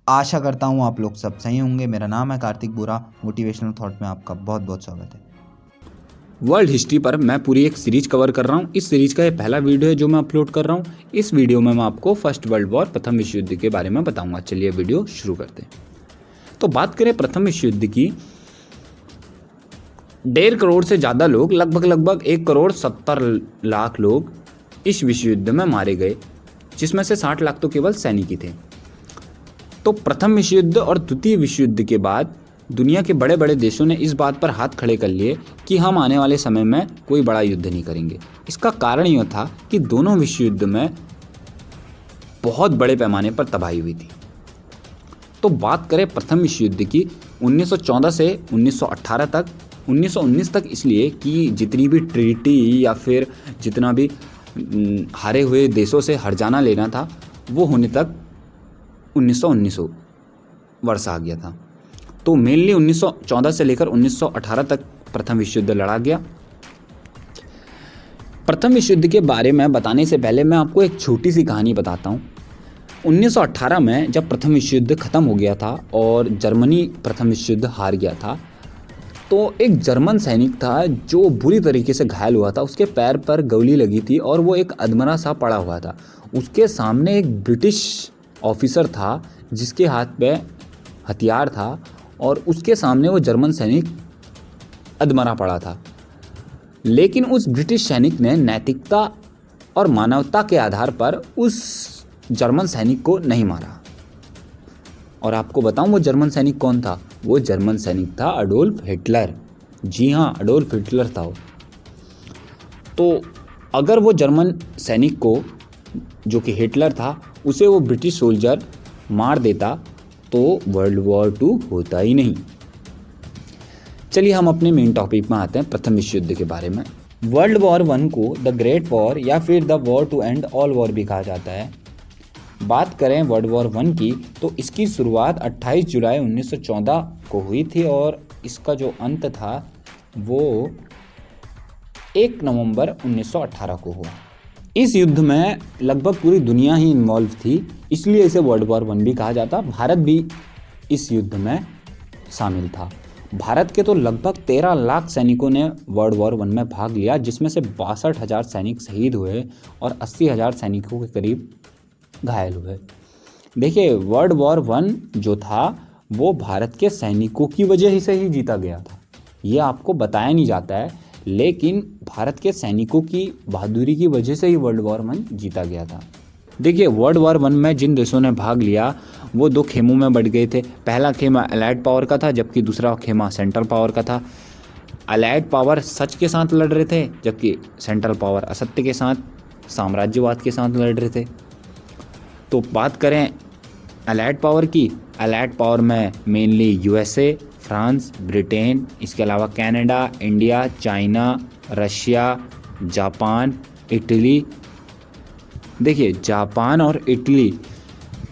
आशा करता हूँ आप लोग सब सही होंगे। मेरा नाम है कार्तिक बुरा। मोटिवेशनल थॉट में आपका बहुत बहुत स्वागत है। वर्ल्ड हिस्ट्री पर मैं पूरी एक सीरीज कवर कर रहा हूँ। इस सीरीज का ये पहला वीडियो है जो मैं अपलोड कर रहा हूँ। इस वीडियो में मैं आपको फर्स्ट वर्ल्ड वॉर, प्रथम विश्व युद्ध के बारे में बताऊंगा। चलिए वीडियो शुरू करते हैं। तो बात करें प्रथम विश्व युद्ध की, 1.5 करोड़ से ज़्यादा लोग, लगभग 1,70,00,000 लोग इस विश्व युद्ध में मारे गए, जिसमें से 60 लाख तो केवल सैनिक ही थे। तो प्रथम विश्व युद्ध और द्वितीय विश्व युद्ध के बाद दुनिया के बड़े बड़े देशों ने इस बात पर हाथ खड़े कर लिए कि हम आने वाले समय में कोई बड़ा युद्ध नहीं करेंगे। इसका कारण यह था कि दोनों विश्व युद्ध में बहुत बड़े पैमाने पर तबाही हुई थी। तो बात करें प्रथम विश्व युद्ध की, 1914 से 1918 तक, 1919 तक इसलिए कि जितनी भी ट्रीटी या फिर जितना भी हारे हुए देशों से हर जाना लेना था वो होने तक 1919 वर्ष आ गया था। तो मेनली 1914 से लेकर 1918 तक प्रथम विश्व युद्ध लड़ा गया। प्रथम विश्व युद्ध के बारे में बताने से पहले मैं आपको एक छोटी सी कहानी बताता हूँ। 1918 में जब प्रथम विश्व युद्ध खत्म हो गया था और जर्मनी प्रथम विश्व युद्ध हार गया था, तो एक जर्मन सैनिक था जो बुरी तरीके से घायल हुआ था। उसके पैर पर गोली लगी थी और वो एक अधमरा सा पड़ा हुआ था। उसके सामने एक ब्रिटिश ऑफिसर था जिसके हाथ में हथियार था और उसके सामने वो जर्मन सैनिक अधमरा पड़ा था। लेकिन उस ब्रिटिश सैनिक ने नैतिकता और मानवता के आधार पर उस जर्मन सैनिक को नहीं मारा। और आपको बताऊं वो जर्मन सैनिक कौन था? वो जर्मन सैनिक था अडोल्फ हिटलर। जी हाँ, अडोल्फ हिटलर था वो। तो अगर वो जर्मन सैनिक को, जो कि हिटलर था, उसे वो ब्रिटिश सोल्जर मार देता तो वर्ल्ड वॉर 2 होता ही नहीं। चलिए हम अपने मेन टॉपिक में आते हैं, प्रथम विश्व युद्ध के बारे में। वर्ल्ड वॉर 1 को द ग्रेट वॉर या फिर the war to end all war भी कहा जाता है। बात करें वर्ल्ड वॉर 1 की, तो इसकी शुरुआत 28 जुलाई 1914 को हुई थी और इसका जो अंत था वो 1 नवंबर 1918 को हुआ। इस युद्ध में लगभग पूरी दुनिया ही इन्वॉल्व थी, इसलिए इसे वर्ल्ड वॉर 1 भी कहा जाता। भारत भी इस युद्ध में शामिल था। भारत के तो लगभग 13 लाख सैनिकों ने वर्ल्ड वॉर 1 में भाग लिया, जिसमें से 62,000 सैनिक शहीद हुए और 80,000 सैनिकों के करीब घायल हुए। देखिए, वर्ल्ड वॉर 1 जो था वो भारत के सैनिकों की वजह से ही जीता गया था। ये आपको बताया नहीं जाता है, लेकिन भारत के सैनिकों की बहादुरी की वजह से ही वर्ल्ड वॉर 1 जीता गया था। देखिए, वर्ल्ड वॉर 1 में जिन देशों ने भाग लिया वो 2 खेमों में बढ़ गए थे। पहला खेमा अलाइड पावर का था, जबकि दूसरा खेमा सेंट्रल पावर का था। अलाइड पावर सच के साथ लड़ रहे थे, जबकि सेंट्रल पावर असत्य के साथ, साम्राज्यवाद के साथ लड़ रहे थे। तो बात करें अलाइड पावर की, अलाइड पावर में मेनली यूएसए, फ्रांस, ब्रिटेन, इसके अलावा Canada, India, China, Russia, Japan, Italy. देखिए, जापान और इटली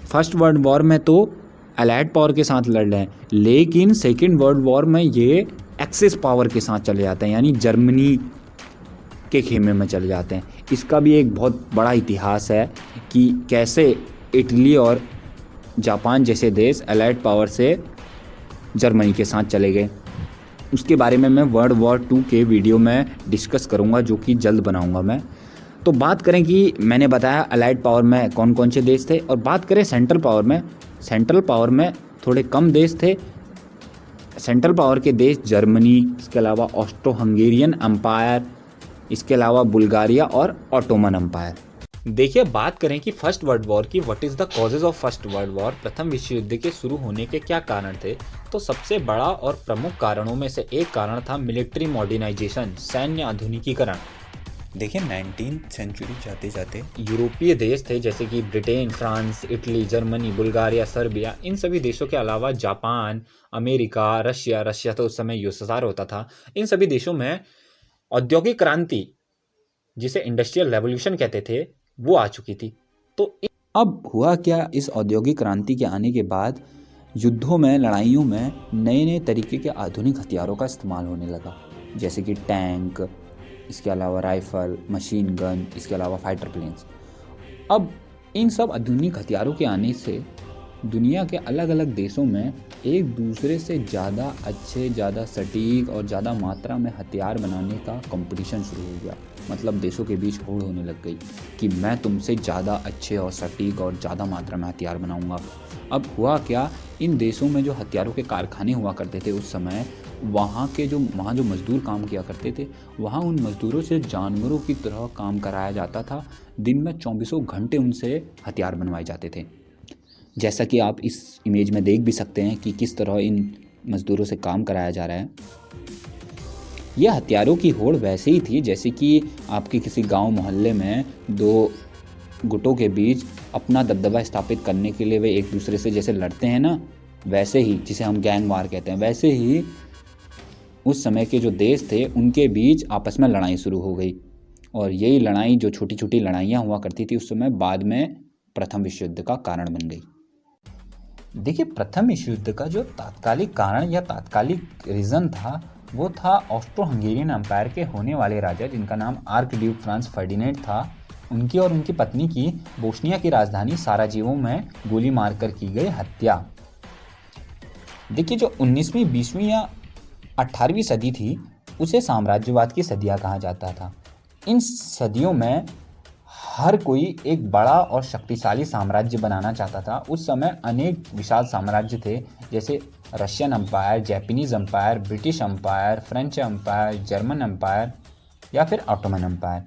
फर्स्ट वर्ल्ड वॉर में तो अलाइड पावर के साथ लड़ रहे हैं, लेकिन सेकेंड वर्ल्ड वॉर में ये एक्सिस पावर के साथ चले जाते हैं, यानी जर्मनी के खेमे में चले जाते हैं। इसका भी एक बहुत बड़ा इतिहास है कि कैसे इटली और जापान जैसे देश अलाइड पावर से जर्मनी के साथ चले गए। उसके बारे में मैं वर्ल्ड वॉर 2 के वीडियो में डिस्कस करूंगा, जो कि जल्द बनाऊंगा मैं। तो बात करें कि मैंने बताया अलाइड पावर में कौन कौन से देश थे, और बात करें सेंट्रल पावर में, सेंट्रल पावर में थोड़े कम देश थे। सेंट्रल पावर के देश जर्मनी, इसके अलावा ऑस्ट्रो हंगेरियन एम्पायर, इसके अलावा बुल्गारिया और ऑटोमन एम्पायर। देखिए, बात करें कि फर्स्ट वर्ल्ड वॉर की, what is the causes of first world war, प्रथम विश्व युद्ध के शुरू होने के क्या कारण थे, तो सबसे बड़ा और प्रमुख कारणों में से एक कारण था मिलिट्री मॉडर्नाइजेशन, सैन्य आधुनिकीकरण। देखिए, 19th सेंचुरी जाते जाते यूरोपीय देश थे जैसे कि Britain, France, Italy, Germany, Bulgaria, Serbia, इन सभी देशों के अलावा जापान, अमेरिका, रशिया तो उस समय यूएसएसआर होता था। इन सभी देशों में औद्योगिक क्रांति, जिसे इंडस्ट्रियल रेवोल्यूशन कहते थे, वो आ चुकी थी। तो अब हुआ क्या, इस औद्योगिक क्रांति के आने के बाद युद्धों में, लड़ाइयों में नए नए तरीके के आधुनिक हथियारों का इस्तेमाल होने लगा, जैसे कि टैंक, इसके अलावा राइफल, मशीन गन, इसके अलावा फाइटर प्लेन्स। अब इन सब आधुनिक हथियारों के आने से दुनिया के अलग अलग देशों में एक दूसरे से ज़्यादा अच्छे, ज़्यादा सटीक और ज़्यादा मात्रा में हथियार बनाने का कंपटीशन शुरू हो गया। मतलब देशों के बीच होड़ होने लग गई कि मैं तुमसे ज़्यादा अच्छे और सटीक और ज़्यादा मात्रा में हथियार बनाऊंगा। अब हुआ क्या, इन देशों में जो हथियारों के कारखाने हुआ करते थे उस समय, वहाँ जो मज़दूर काम किया करते थे, वहाँ उन मज़दूरों से जानवरों की तरह काम कराया जाता था। दिन में 24 घंटे उनसे हथियार बनवाए जाते थे। जैसा कि आप इस इमेज में देख भी सकते हैं कि किस तरह इन मज़दूरों से काम कराया जा रहा है। यह हथियारों की होड़ वैसे ही थी जैसे कि आपके किसी गांव मोहल्ले में दो गुटों के बीच अपना दबदबा स्थापित करने के लिए वे एक दूसरे से जैसे लड़ते हैं ना, वैसे ही, जिसे हम गैंग वार कहते हैं, वैसे ही उस समय के जो देश थे उनके बीच आपस में लड़ाई शुरू हो गई। और यही लड़ाई, जो छोटी छोटी लड़ाइयाँ हुआ करती थी उस समय, बाद में प्रथम विश्व युद्ध का कारण बन गई। देखिए, प्रथम विश्व युद्ध का जो तात्कालिक कारण या तात्कालिक रीज़न था वो था ऑस्ट्रो हंगेरियन एम्पायर के होने वाले राजा, जिनका नाम आर्क ड्यूक फ्रांस फर्डिनेंड था, उनकी और उनकी पत्नी की बोस्निया की राजधानी साराजेवो में गोली मारकर की गई हत्या। देखिए, जो 19वीं, 20वीं या 18वीं सदी थी उसे साम्राज्यवाद की सदियाँ कहा जाता था। इन सदियों में हर कोई एक बड़ा और शक्तिशाली साम्राज्य बनाना चाहता था। उस समय अनेक विशाल साम्राज्य थे, जैसे Russian empire, Japanese empire, British empire, French empire, German empire या फिर ऑटोमन एम्पायर।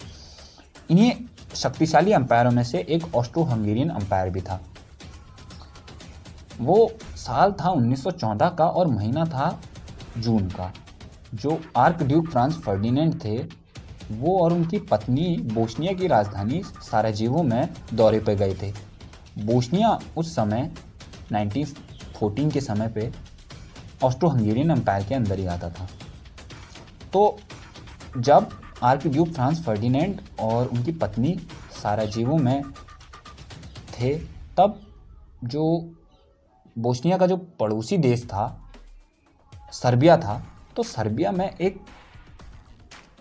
इन्हीं शक्तिशाली एम्पायरों में से एक ऑस्ट्रो हंगेरियन एम्पायर भी था। वो साल था 1914 का और महीना था जून का। जो आर्क ड्यूक फ्रांस फर्डिनेंड थे वो और उनकी पत्नी बोस्निया की राजधानी साराजेवो में दौरे पर गए थे। बोस्निया उस समय 1914 के समय पे ऑस्ट्रो हंगेरियन एम्पायर के अंदर ही आता था। तो जब आर्क ड्यूक फ्रांस फर्डिनेंड और उनकी पत्नी साराजेवो में थे, तब जो बोस्निया का जो पड़ोसी देश था सर्बिया था, तो सर्बिया में एक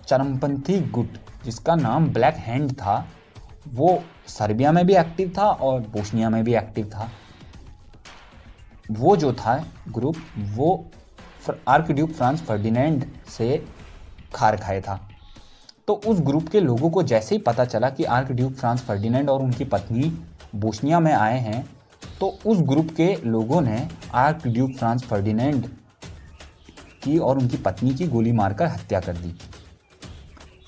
चरमपंथी गुट जिसका नाम ब्लैक हैंड था, वो सर्बिया में भी एक्टिव था और बोस्निया में भी एक्टिव था। वो जो था ग्रुप, वो आर्क ड्यूक फ्रांस फर्डिनेंड से खार खाए था। तो उस ग्रुप के लोगों को जैसे ही पता चला कि आर्क ड्यूक फ्रांस फर्डिनेंड और उनकी पत्नी बोस्निया में आए हैं, तो उस ग्रुप के लोगों ने आर्क ड्यूक फ्रांस फर्डिनेंड की और उनकी पत्नी की गोली मारकर हत्या कर दी।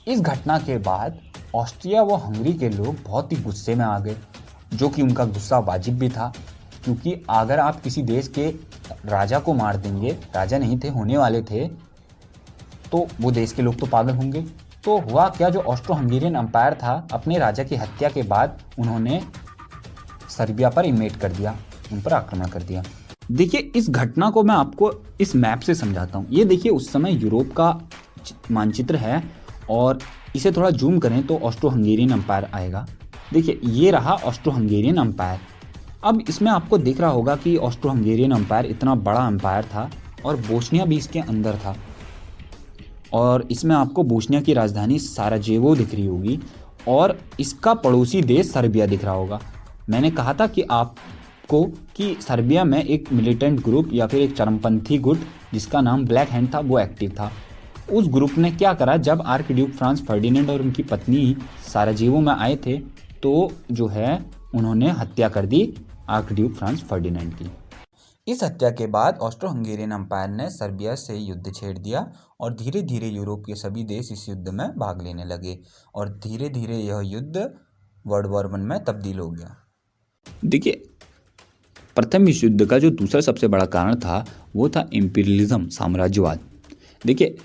इस घटना के बाद ऑस्ट्रिया व हंगरी के लोग बहुत ही गुस्से में आ गए, जो कि उनका गुस्सा वाजिब भी था, क्योंकि अगर आप किसी देश के राजा को मार देंगे, राजा नहीं थे, होने वाले थे, तो वो देश के लोग तो पागल होंगे। तो हुआ क्या, जो ऑस्ट्रो हंगेरियन एम्पायर था, अपने राजा की हत्या के बाद उन्होंने सर्बिया पर इन्वेड कर दिया, उन पर आक्रमण कर दिया। देखिए, इस घटना को मैं आपको इस मैप से समझाता हूँ। ये देखिए, उस समय यूरोप का मानचित्र है और इसे थोड़ा जूम करें तो ऑस्ट्रो हंगेरियन एम्पायर आएगा। देखिए, ये रहा ऑस्ट्रो हंगेरियन एम्पायर। अब इसमें आपको दिख रहा होगा कि ऑस्ट्रो हंगेरियन एम्पायर इतना बड़ा एम्पायर था और बोस्निया भी इसके अंदर था, और इसमें आपको बोस्निया की राजधानी साराजेवो दिख रही होगी और इसका पड़ोसी देश सर्बिया दिख रहा होगा। मैंने कहा था कि आपको कि सर्बिया में एक मिलिटेंट ग्रुप या फिर एक चरमपंथी गुट जिसका नाम ब्लैक हैंड था, वो एक्टिव था। उस ग्रुप ने क्या करा, जब आर्क ड्यूक फ्रांस फर्डिनेंड और उनकी पत्नी साराजेवो में आए थे, तो जो है उन्होंने हत्या कर दी आर्क ड्यूक फ्रांस फर्डिनेंड की। इस हत्या के बाद ऑस्ट्रो हंगेरियन एम्पायर ने सर्बिया से युद्ध छेड़ दिया और धीरे धीरे यूरोप के सभी देश इस युद्ध में भाग लेने लगे और धीरे धीरे यह युद्ध वर्ल्ड वॉर 1 में तब्दील हो गया। देखिए, प्रथम विश्व युद्ध का जो दूसरा सबसे बड़ा कारण था वो था इंपीरियलिज्म, साम्राज्यवाद। देखिए,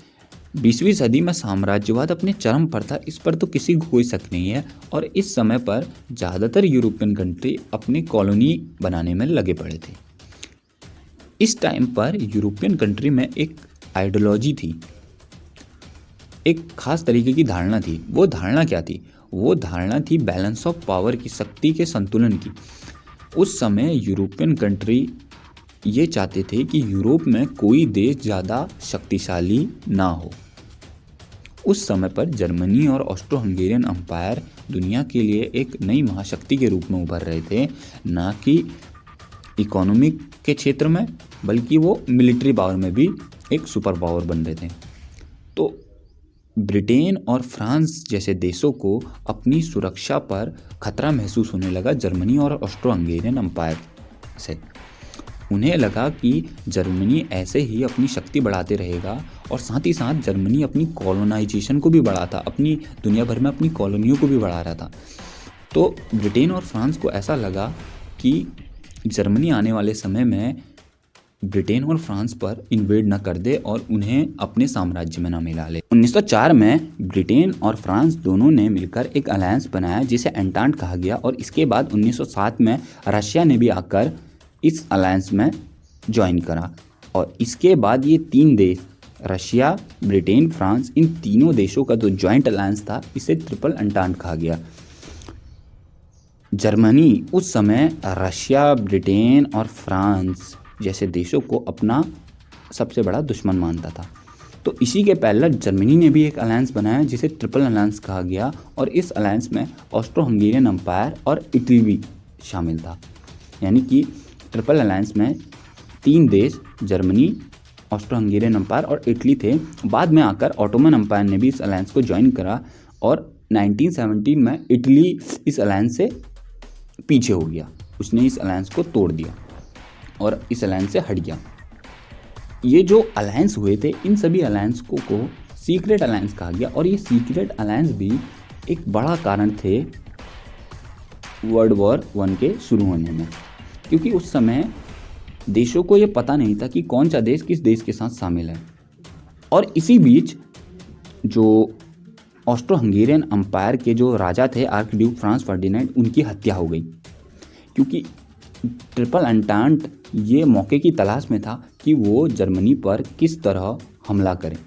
20वीं सदी में साम्राज्यवाद अपने चरम पर था, इस पर तो किसी को कोई शक नहीं है, और इस समय पर ज़्यादातर यूरोपियन कंट्री अपनी कॉलोनी बनाने में लगे पड़े थे। इस टाइम पर यूरोपियन कंट्री में एक आइडियोलॉजी थी, एक खास तरीके की धारणा थी। वो धारणा क्या थी? वो धारणा थी बैलेंस ऑफ पावर की, शक्ति के संतुलन की। उस समय यूरोपियन कंट्री ये चाहते थे कि यूरोप में कोई देश ज़्यादा शक्तिशाली ना हो। उस समय पर जर्मनी और ऑस्ट्रो हंगेरियन एम्पायर दुनिया के लिए एक नई महाशक्ति के रूप में उभर रहे थे, ना कि इकोनॉमिक के क्षेत्र में बल्कि वो मिलिट्री पावर में भी एक सुपर पावर बन रहे थे। तो ब्रिटेन और फ्रांस जैसे देशों को अपनी सुरक्षा पर खतरा महसूस होने लगा जर्मनी और ऑस्ट्रो हंगेरियन एम्पायर से। उन्हें लगा कि जर्मनी ऐसे ही अपनी शक्ति बढ़ाते रहेगा और साथ ही साथ जर्मनी अपनी कॉलोनाइजेशन को भी बढ़ा था, अपनी दुनिया भर में अपनी कॉलोनियों को भी बढ़ा रहा था। तो ब्रिटेन और फ्रांस को ऐसा लगा कि जर्मनी आने वाले समय में ब्रिटेन और फ्रांस पर इन्वेड न कर दे और उन्हें अपने साम्राज्य में न मिला ले। 1904 में ब्रिटेन और फ्रांस दोनों ने मिलकर एक अलायंस बनाया जिसे एंटांट कहा गया और इसके बाद 1907 में रशिया ने भी आकर इस अलायंस में ज्वाइन करा और इसके बाद ये तीन देश रशिया, ब्रिटेन, फ्रांस, इन तीनों देशों का जो ज्वाइंट अलायंस था इसे ट्रिपल एंटांट कहा गया। जर्मनी उस समय रशिया, ब्रिटेन और फ्रांस जैसे देशों को अपना सबसे बड़ा दुश्मन मानता था। तो इसी के पैरेलल जर्मनी ने भी एक अलायंस बनाया जिसे ट्रिपल अलायंस कहा गया और इस अलायंस में ऑस्ट्रो हंगेरियन एम्पायर और इटली भी शामिल था। यानी कि ट्रिपल अलायंस में तीन देश जर्मनी, ऑस्ट्रो हंगेरियन एम्पायर और इटली थे। बाद में आकर ऑटोमन एम्पायर ने भी इस अलायंस को ज्वाइन करा और 1917 में इटली इस अलायंस से पीछे हो गया, उसने इस अलायंस को तोड़ दिया और इस अलायंस से हट गया। ये जो अलायंस हुए थे इन सभी अलायंस को सीक्रेट अलायंस कहा गया और ये सीक्रेट अलायंस भी एक बड़ा कारण थे वर्ल्ड वॉर 1 के शुरू होने में, क्योंकि उस समय देशों को ये पता नहीं था कि कौन सा देश किस देश के साथ शामिल है। और इसी बीच जो ऑस्ट्रो हंगेरियन एम्पायर के जो राजा थे आर्क ड्यूक फ्रांस फर्डिनेंड, उनकी हत्या हो गई, क्योंकि ट्रिपल एंटांट ये मौके की तलाश में था कि वो जर्मनी पर किस तरह हमला करें,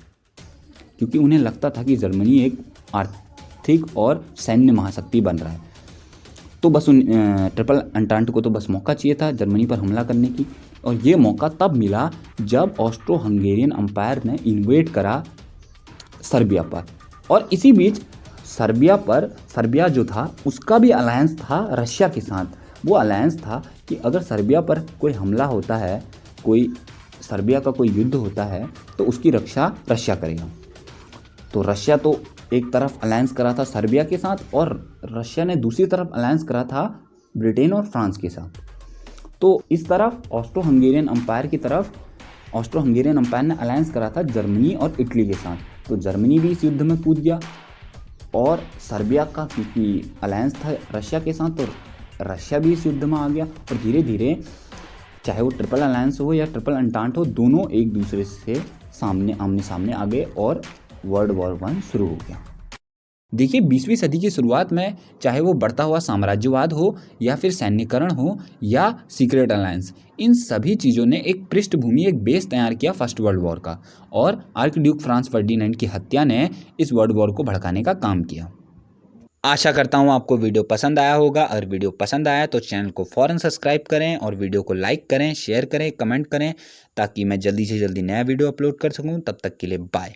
क्योंकि उन्हें लगता था कि जर्मनी एक आर्थिक और सैन्य महाशक्ति बन रहा है। तो बस ट्रिपल एंटांट को तो बस मौका चाहिए था जर्मनी पर हमला करने की, और ये मौका तब मिला जब ऑस्ट्रो हंगेरियन एम्पायर ने इन्वेड करा सर्बिया पर। और इसी बीच सर्बिया जो था उसका भी अलायंस था रशिया के साथ। वो अलायंस था कि अगर सर्बिया पर कोई हमला होता है, कोई सर्बिया का कोई युद्ध होता है तो उसकी रक्षा रशिया करेगा। तो रशिया तो एक तरफ अलायंस करा था सर्बिया के साथ और रशिया ने दूसरी तरफ अलायंस करा था ब्रिटेन और फ्रांस के साथ। तो इस तरफ ऑस्ट्रो हंगेरियन एम्पायर की तरफ ऑस्ट्रो हंगेरियन एम्पायर ने अलायंस करा था जर्मनी और इटली के साथ। तो जर्मनी भी इस युद्ध में कूद गया और सर्बिया का क्योंकि अलायंस था रशिया के साथ तो रशिया भी इस युद्ध में आ गया। और धीरे धीरे चाहे वो ट्रिपल अलायंस हो या ट्रिपल एंटांट हो, दोनों एक दूसरे से आमने सामने आ गए और वर्ल्ड वॉर 1 शुरू हो गया। देखिए 20वीं सदी की शुरुआत में चाहे वो बढ़ता हुआ साम्राज्यवाद हो या फिर सैन्यकरण हो या सीक्रेट अलायंस, इन सभी चीज़ों ने एक पृष्ठभूमि, एक बेस तैयार किया फर्स्ट वर्ल्ड वॉर का, और आर्क ड्यूक फ्रांस फर्डिनेंड की हत्या ने इस वर्ल्ड वॉर को भड़काने का काम किया। आशा करता हूँ आपको वीडियो पसंद आया होगा। अगर वीडियो पसंद आया तो चैनल को फ़ौरन सब्सक्राइब करें और वीडियो को लाइक करें, शेयर करें, कमेंट करें, ताकि मैं जल्दी से जल्दी नया वीडियो अपलोड कर सकूँ। तब तक के लिए बाय।